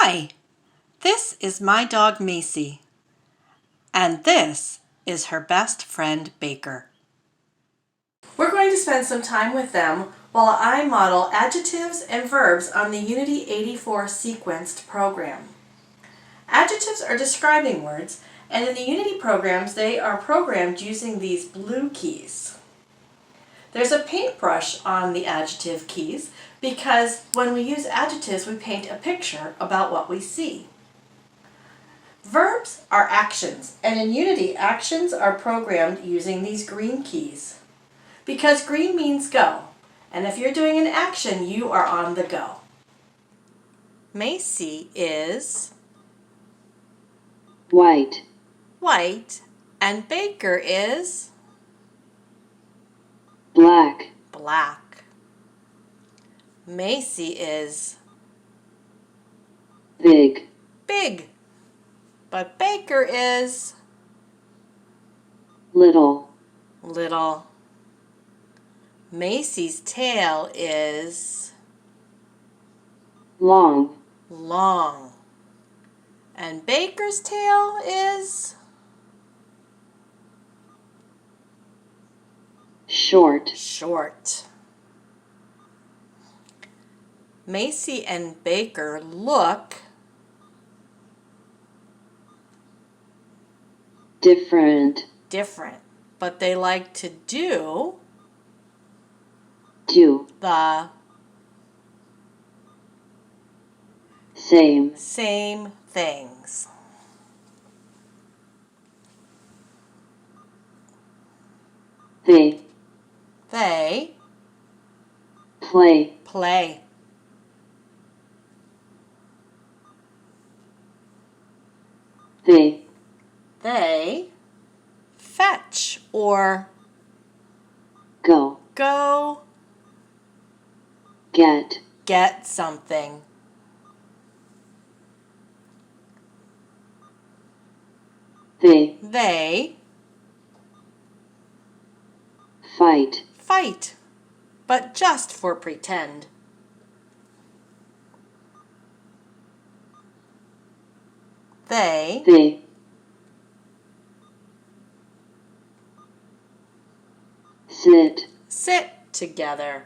Hi, this is my dog Macey, and this is her best friend Baker. We're going to spend some time with them while I model adjectives and verbs on the Unity 84 sequenced program. Adjectives are describing words, and in the Unity programs they are programmed using these blue keys. There's a paintbrush on the adjective keys because when we use adjectives we paint a picture about what we see. Verbs are actions, and in Unity actions are programmed using these green keys. Because green means go, and if you're doing an action you are on the go. Macey is white, white, and Baker is black, black. Macey is big, big, but Baker is little, little. Macey's tail is long, long, and Baker's tail is short, short. Macey and Baker look different, but they like to do the same things. They play. They fetch or go get something. They fight, but just for pretend. They sit together.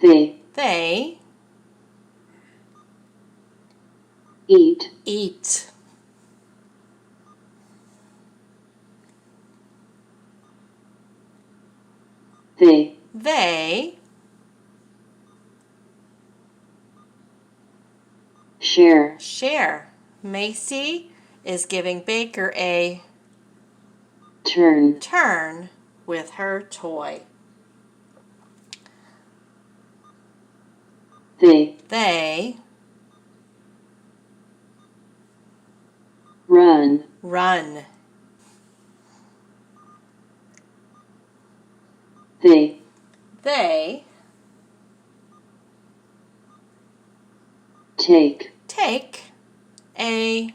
They eat. They share. Macey is giving Baker a turn with her toy. They run, They take a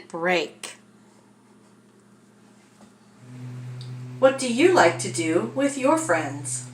break. What do you like to do with your friends?